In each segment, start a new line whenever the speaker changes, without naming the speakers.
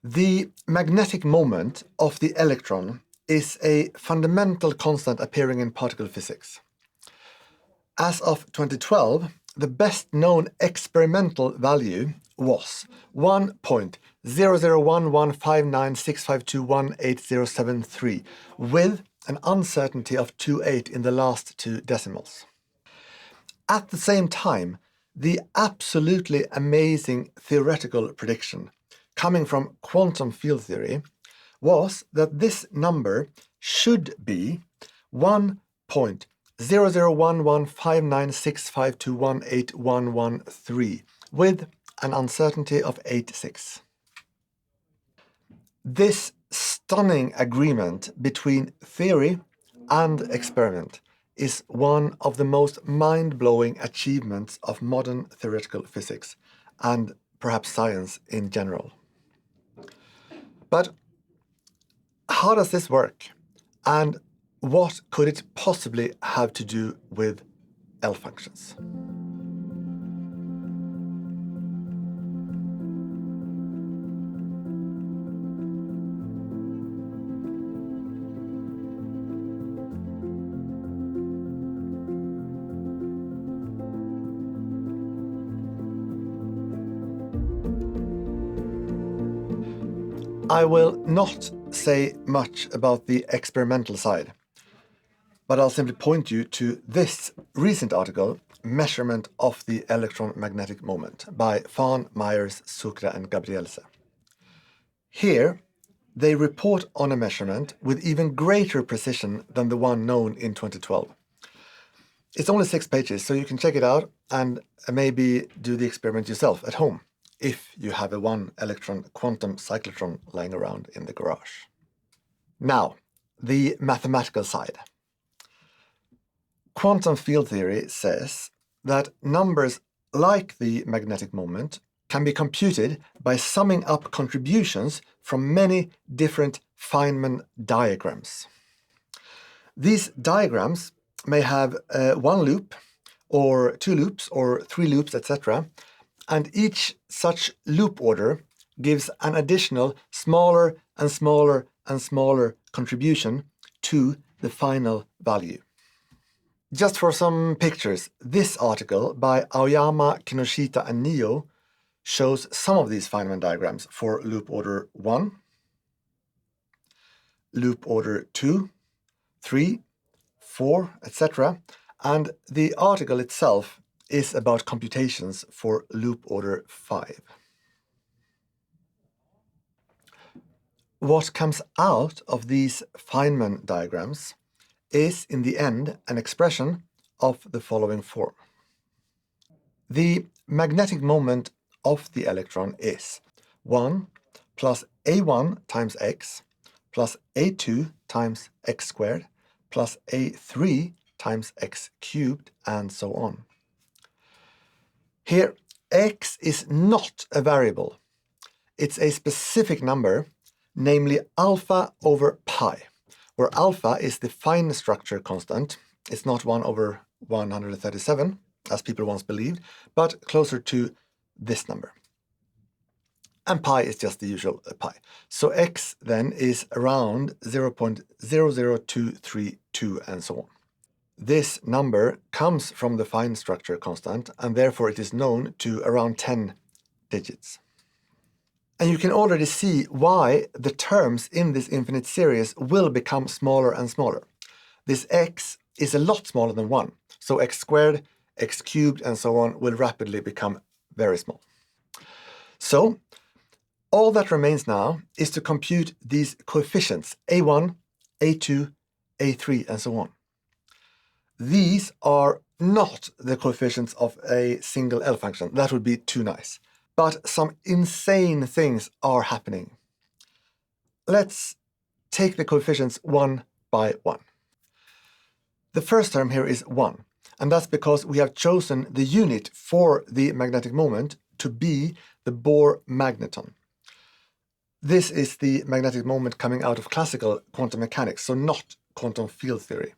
The magnetic moment of the electron is a fundamental constant appearing in particle physics. As of 2012, the best known experimental value was 1.00115965218073 with an uncertainty of 28 in the last two decimals. At the same time, the absolutely amazing theoretical prediction coming from quantum field theory was that this number should be 1.00115965218113 with an uncertainty of 86. This stunning agreement between theory and experiment is one of the most mind-blowing achievements of modern theoretical physics and perhaps science in general. But how does this work? And what could it possibly have to do with L functions? I will not say much about the experimental side, but I'll simply point you to this recent article, Measurement of the Electron Magnetic Moment, by Fahn, Myers, Sucre and Gabrielse. Here, they report on a measurement with even greater precision than the one known in 2012. It's only 6 pages, so you can check it out and maybe do the experiment yourself at home, if you have a 1-electron quantum cyclotron lying around in the garage. Now, the mathematical side. Quantum field theory says that numbers like the magnetic moment can be computed by summing up contributions from many different Feynman diagrams. These diagrams may have one loop, or 2 loops, or 3 loops, etc., and each such loop order gives an additional smaller and smaller and smaller contribution to the final value. Just for some pictures, this article by Aoyama, Kinoshita and Nio shows some of these Feynman diagrams for loop order 1, loop order 2, 3, 4, etc. And the article itself is about computations for loop order 5. What comes out of these Feynman diagrams is, in the end, an expression of the following form. The magnetic moment of the electron is 1 plus A1 times x plus A2 times x squared plus A3 times x cubed, and so on. Here, x is not a variable. It's a specific number, namely alpha over pi, where alpha is the fine structure constant. It's not 1 over 137, as people once believed, but closer to this number. And pi is just the usual pi. So x then is around 0.00232 and so on. This number comes from the fine structure constant, and therefore it is known to around 10 digits. And you can already see why the terms in this infinite series will become smaller and smaller. This x is a lot smaller than 1, so x squared, x cubed, and so on will rapidly become very small. So, all that remains now is to compute these coefficients, a1, a2, a3, and so on. These are not the coefficients of a single L function. That would be too nice. But some insane things are happening. Let's take the coefficients one by one. The first term here is 1, and that's because we have chosen the unit for the magnetic moment to be the Bohr magneton. This is the magnetic moment coming out of classical quantum mechanics, so not quantum field theory.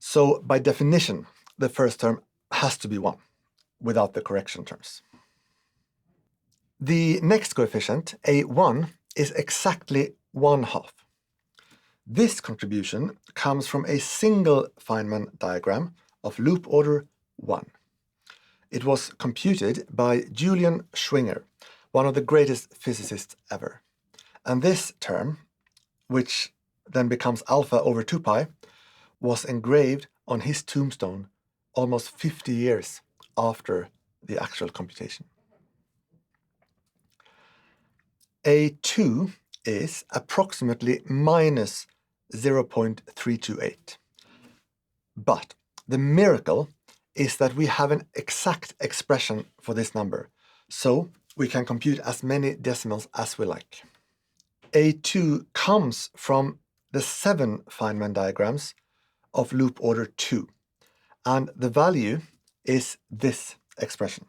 So by definition, the first term has to be 1, without the correction terms. The next coefficient, a1, is exactly 1/2. This contribution comes from a single Feynman diagram of loop order 1. It was computed by Julian Schwinger, one of the greatest physicists ever. And this term, which then becomes alpha over 2 pi, was engraved on his tombstone almost 50 years after the actual computation. A2 is approximately minus 0.328. But the miracle is that we have an exact expression for this number, so we can compute as many decimals as we like. A2 comes from the 7 Feynman diagrams of loop order 2, and the value is this expression.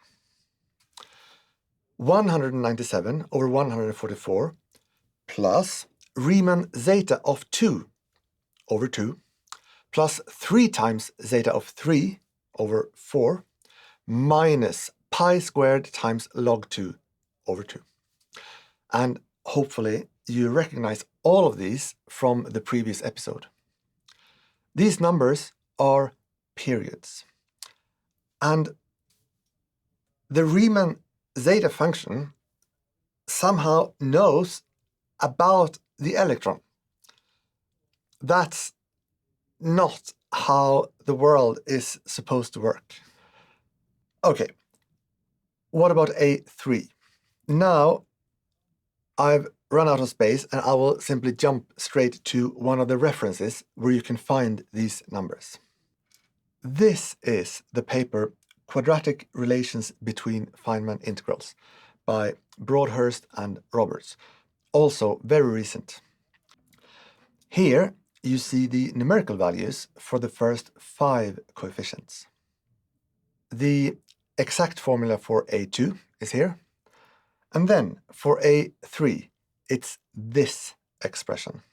197 over 144 plus Riemann zeta of 2 over 2 plus 3 times zeta of 3 over 4 minus pi squared times log 2 over 2. And hopefully you recognize all of these from the previous episode. These numbers are periods. And the Riemann zeta function somehow knows about the electron. That's not how the world is supposed to work. Okay, what about A3? Now I've run out of space and I will simply jump straight to one of the references where you can find these numbers. This is the paper Quadratic Relations Between Feynman Integrals by Broadhurst and Roberts, also very recent. Here you see the numerical values for the first 5 coefficients. The exact formula for A2 is here, and then for A3 it's this expression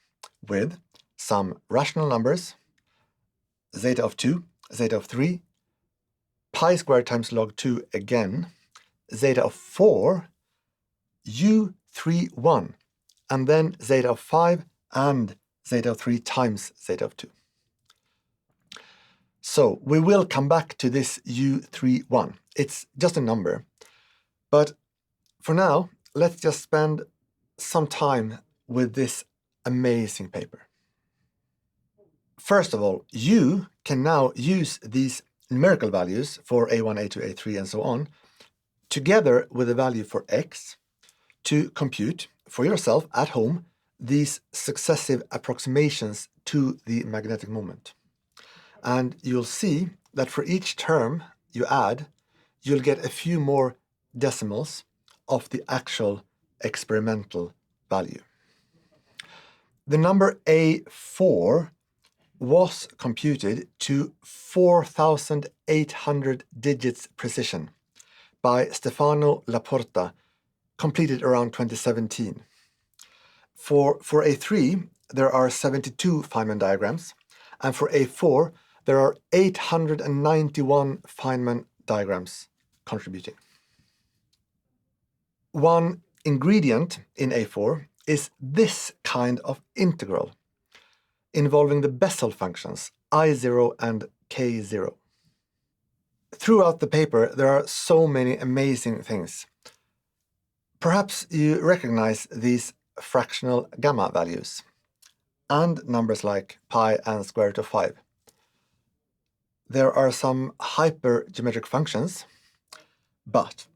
with some rational numbers, zeta of 2, zeta of 3, pi squared times log 2 again, zeta of 4, u31, and then zeta of 5 and zeta of 3 times zeta of 2. So we will come back to this u31. It's just a number. But for now, let's just spend some time with this amazing paper. First of all, you can now use these numerical values for A1, A2, A3, and so on, together with the value for x, to compute for yourself at home these successive approximations to the magnetic moment. And you'll see that for each term you add, you'll get a few more decimals of the actual experimental value. The number A4 was computed to 4,800 digits precision by Stefano Laporta, completed around 2017. For A3, there are 72 Feynman diagrams, and for A4, there are 891 Feynman diagrams contributing. One ingredient in A4 is this kind of integral, involving the Bessel functions I0 and K0. Throughout the paper, there are so many amazing things. Perhaps you recognize these fractional gamma values and numbers like pi and square root of 5. There are some hypergeometric functions, but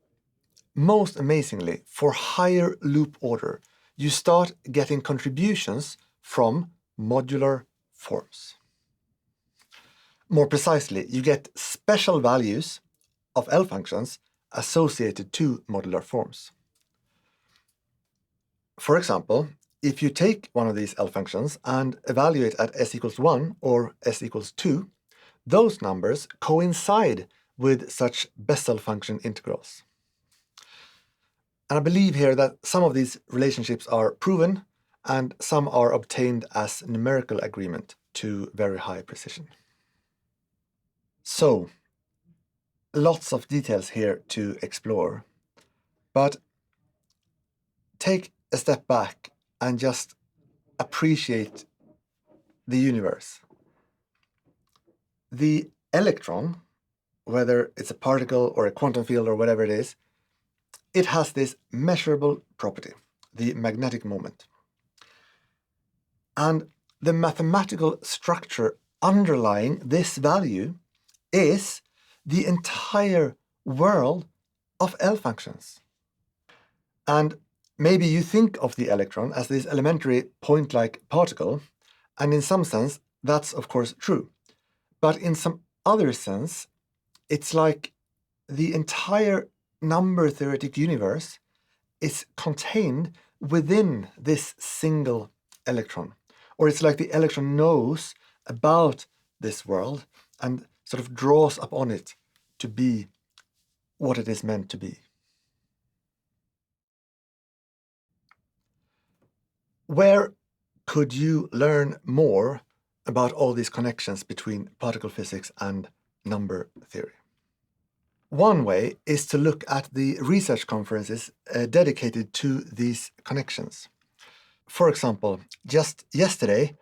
most amazingly, for higher loop order, you start getting contributions from modular forms. More precisely, you get special values of L functions associated to modular forms. For example, if you take one of these L functions and evaluate at s equals 1 or s equals 2, those numbers coincide with such Bessel function integrals. And I believe here that some of these relationships are proven and some are obtained as numerical agreement to very high precision. So, lots of details here to explore, but take a step back and just appreciate the universe. The electron, whether it's a particle or a quantum field or whatever it is, it has this measurable property, the magnetic moment. And the mathematical structure underlying this value is the entire world of L functions. And maybe you think of the electron as this elementary point-like particle, and in some sense, that's of course true. But in some other sense, it's like the entire number theoretic universe is contained within this single electron. Or it's like the electron knows about this world and sort of draws upon it to be what it is meant to be. Where could you learn more about all these connections between particle physics and number theory? One way is to look at the research conferences dedicated to these connections. For example, just yesterday,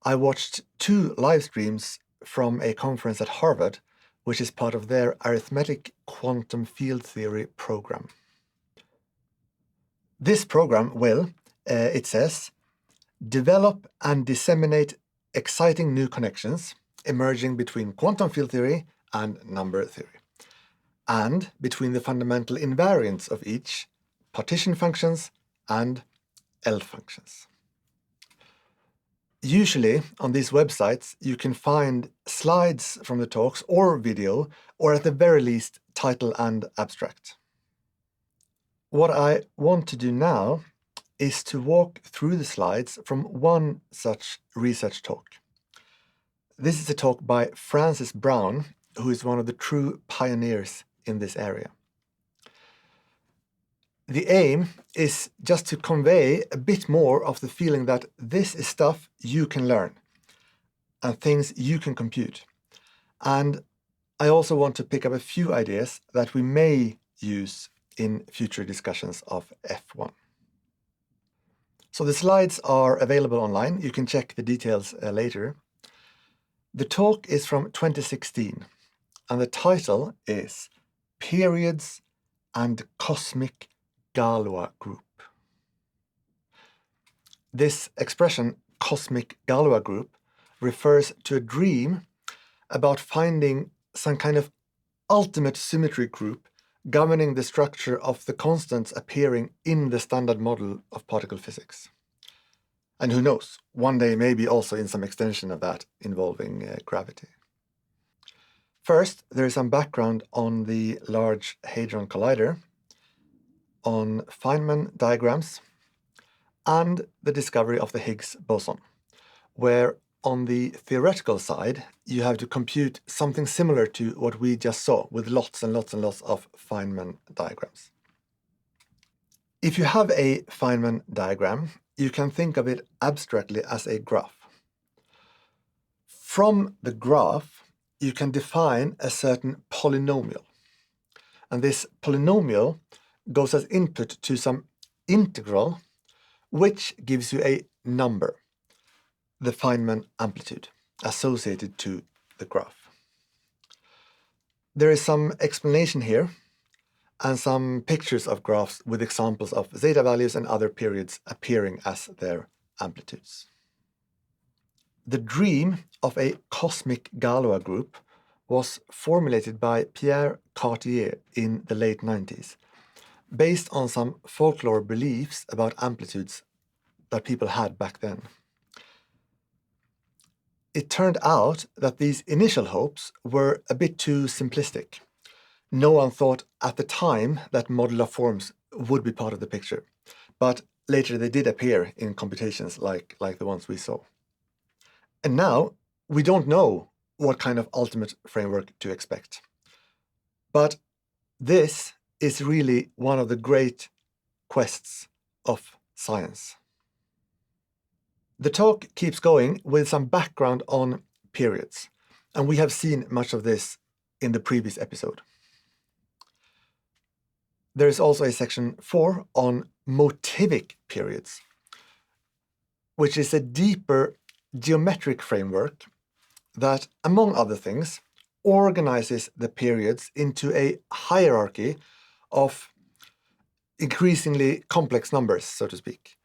I watched 2 live streams from a conference at Harvard, which is part of their arithmetic quantum field theory program. This program will, it says, develop and disseminate exciting new connections emerging between quantum field theory and number theory, and between the fundamental invariants of each, partition functions and L functions. Usually on these websites you can find slides from the talks or video, or at the very least title and abstract. What I want to do now is to walk through the slides from one such research talk. This is a talk by Francis Brown, who is one of the true pioneers in this area. The aim is just to convey a bit more of the feeling that this is stuff you can learn and things you can compute. And I also want to pick up a few ideas that we may use in future discussions of F1. So the slides are available online. You can check the details later. The talk is from 2016, and the title is Periods and Cosmic Galois Group. This expression, cosmic Galois group, refers to a dream about finding some kind of ultimate symmetry group governing the structure of the constants appearing in the standard model of particle physics. And who knows, one day maybe also in some extension of that involving gravity. First, there is some background on the Large Hadron Collider, on Feynman diagrams, and the discovery of the Higgs boson, where on the theoretical side, you have to compute something similar to what we just saw with lots and lots and lots of Feynman diagrams. If you have a Feynman diagram, you can think of it abstractly as a graph. From the graph, you can define a certain polynomial. And this polynomial goes as input to some integral, which gives you a number, the Feynman amplitude, associated to the graph. There is some explanation here and some pictures of graphs with examples of zeta values and other periods appearing as their amplitudes. The dream of a cosmic Galois group was formulated by Pierre Cartier in the late 90s, based on some folklore beliefs about amplitudes that people had back then. It turned out that these initial hopes were a bit too simplistic. No one thought at the time that modular forms would be part of the picture, but later they did appear in computations like the ones we saw. And now we don't know what kind of ultimate framework to expect. But this is really one of the great quests of science. The talk keeps going with some background on periods, and we have seen much of this in the previous episode. There is also a section 4 on motivic periods, which is a deeper geometric framework that, among other things, organizes the periods into a hierarchy of increasingly complex numbers, so to speak,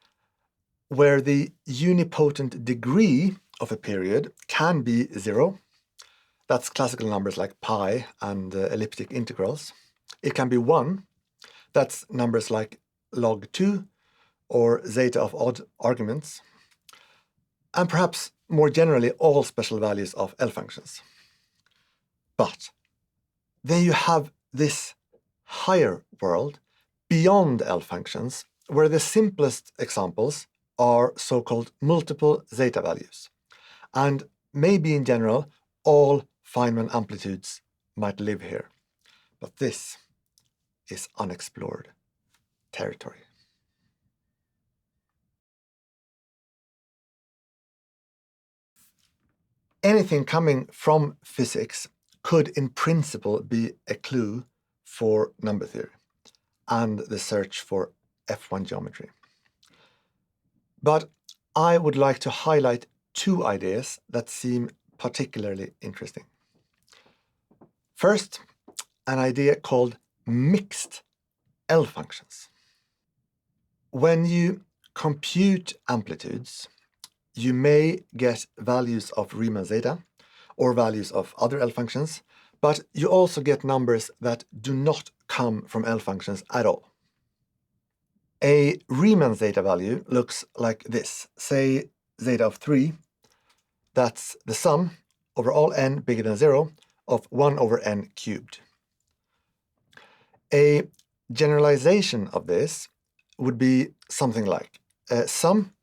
where the unipotent degree of a period can be 0. That's classical numbers like pi and elliptic integrals. It can be 1. That's numbers like log 2 or zeta of odd arguments. And perhaps more generally, all special values of L functions. But then you have this higher world beyond L functions, where the simplest examples are so-called multiple zeta values. And maybe in general, all Feynman amplitudes might live here. But this is unexplored territory. Anything coming from physics could in principle be a clue for number theory and the search for F1 geometry. But I would like to highlight 2 ideas that seem particularly interesting. First, an idea called mixed L functions. When you compute amplitudes, you may get values of Riemann zeta or values of other L functions, but you also get numbers that do not come from L functions at all. A Riemann zeta value looks like this. Say zeta of 3, that's the sum over all n bigger than 0 of 1 over n cubed. A generalization of this would be something like a sum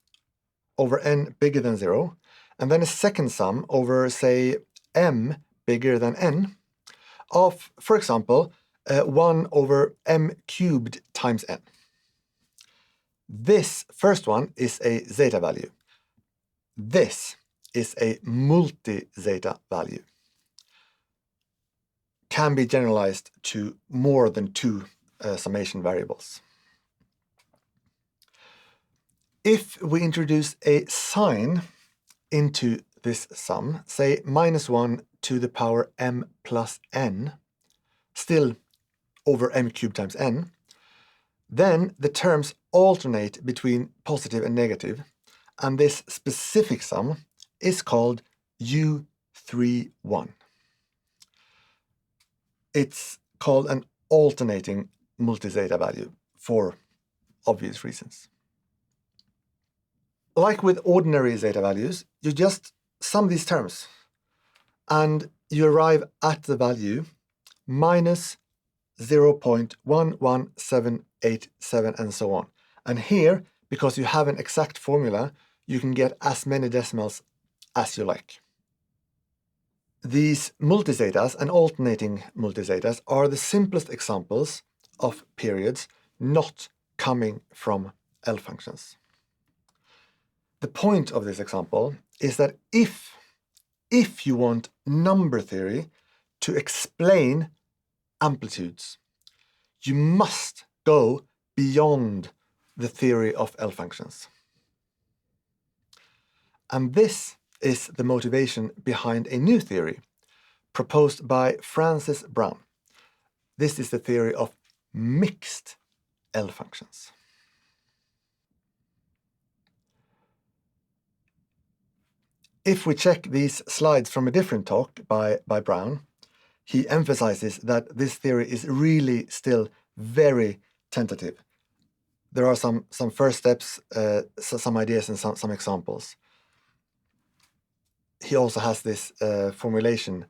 over n bigger than 0, and then a second sum over, say, m bigger than n of, for example, 1 over m cubed times n. This first one is a zeta value. This is a multi-zeta value. Can be generalized to more than 2 summation variables. If we introduce a sign into this sum, say -1 to the power m plus n, still over m cubed times n, then the terms alternate between positive and negative, and this specific sum is called U31. It's called an alternating multi-zeta value for obvious reasons. Like with ordinary zeta values, you just sum these terms and you arrive at the value minus 0.11787 and so on. And here, because you have an exact formula, you can get as many decimals as you like. These multizetas and alternating multizetas are the simplest examples of periods not coming from L functions. The point of this example is that if you want number theory to explain amplitudes, you must go beyond the theory of L functions. And this is the motivation behind a new theory proposed by Francis Brown. This is the theory of mixed L functions. If we check these slides from a different talk by Brown, he emphasizes that this theory is really still very tentative. There are some first steps, some ideas and some examples. He also has this formulation: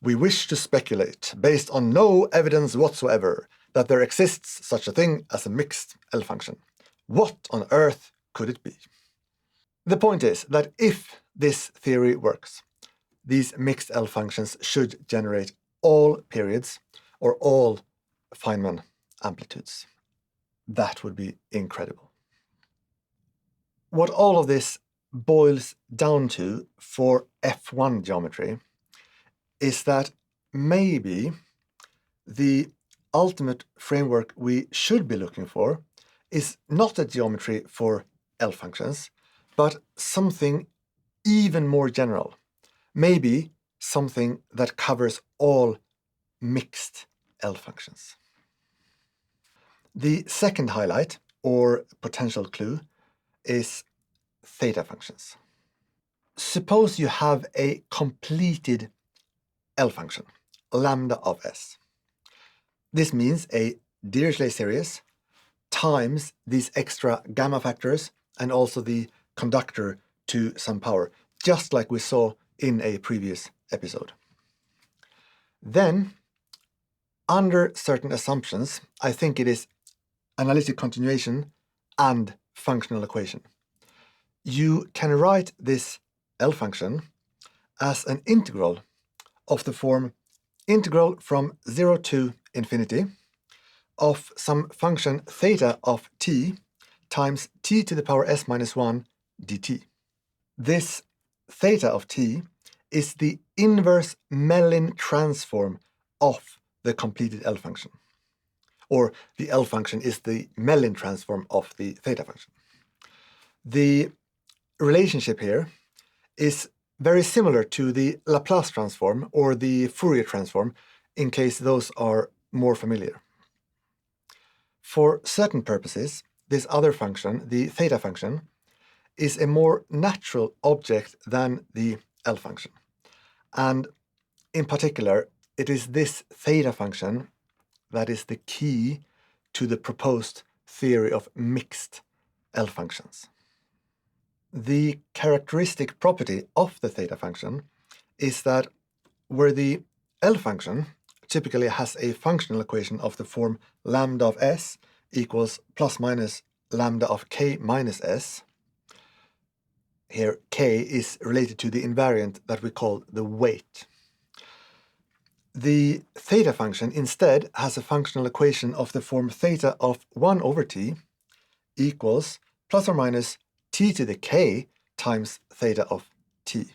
we wish to speculate, based on no evidence whatsoever, that there exists such a thing as a mixed L function. What on earth could it be? The point is that if this theory works, these mixed L functions should generate all periods or all Feynman amplitudes. That would be incredible. What all of this boils down to for F1 geometry is that maybe the ultimate framework we should be looking for is not a geometry for L functions, but something even more general. Maybe something that covers all mixed L functions. The second highlight, or potential clue, is theta functions. Suppose you have a completed L function, lambda of s. This means a Dirichlet series times these extra gamma factors and also the conductor to some power, just like we saw in a previous episode. Then, under certain assumptions, I think it is analytic continuation and functional equation. You can write this L function as an integral of the form integral from 0 to infinity of some function theta of t times t to the power s minus 1 dt. This theta of t is the inverse Mellin transform of the completed L function. Or the L function is the Mellin transform of the theta function. The relationship here is very similar to the Laplace transform or the Fourier transform, in case those are more familiar. For certain purposes, this other function, the theta function, is a more natural object than the L function. And in particular, it is this theta function that is the key to the proposed theory of mixed L functions. The characteristic property of the theta function is that where the L function typically has a functional equation of the form lambda of s equals plus minus lambda of k minus s, here k is related to the invariant that we call the weight. The theta function instead has a functional equation of the form theta of 1 over t equals plus or minus t to the k times theta of t.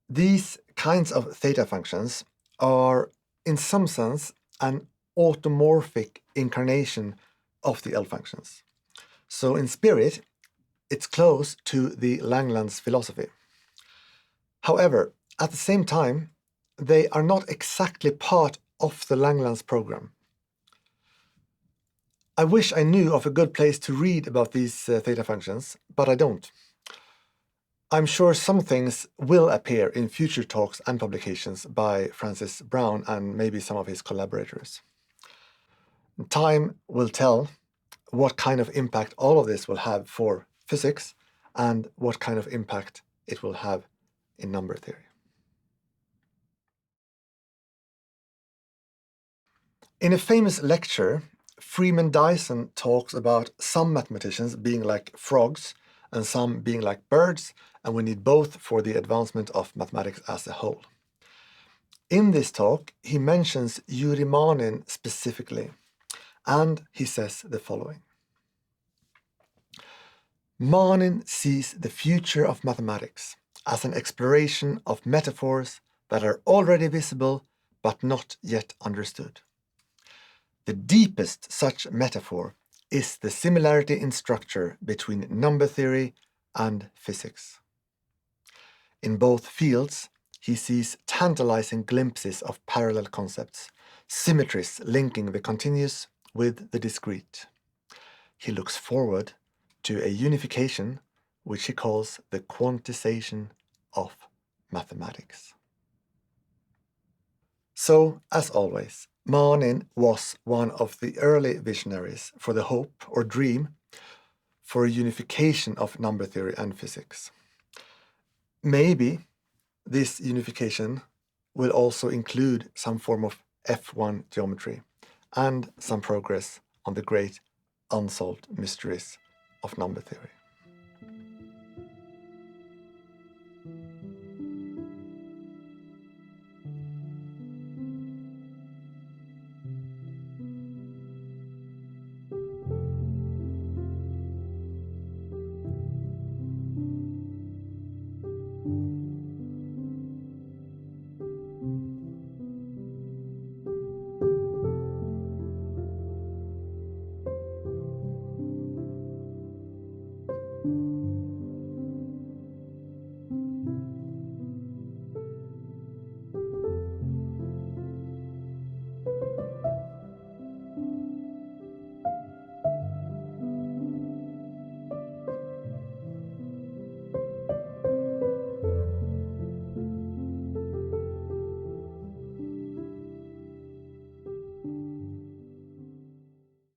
These kinds of theta functions are, in some sense, an automorphic incarnation of the L functions. So in spirit, it's close to the Langlands philosophy. However, at the same time, they are not exactly part of the Langlands program. I wish I knew of a good place to read about these theta functions, but I don't. I'm sure some things will appear in future talks and publications by Francis Brown and maybe some of his collaborators. Time will tell what kind of impact all of this will have for physics and what kind of impact it will have in number theory. In a famous lecture, Freeman Dyson talks about some mathematicians being like frogs and some being like birds, and we need both for the advancement of mathematics as a whole. In this talk, he mentions Yuri Manin specifically, and he says the following. Manin sees the future of mathematics as an exploration of metaphors that are already visible but not yet understood. The deepest such metaphor is the similarity in structure between number theory and physics. In both fields, he sees tantalizing glimpses of parallel concepts, symmetries linking the continuous with the discrete. He looks forward to a unification which he calls the quantization of mathematics. So, as always, Manin was one of the early visionaries for the hope or dream for a unification of number theory and physics. Maybe this unification will also include some form of F1 geometry and some progress on the great unsolved mysteries of number theory.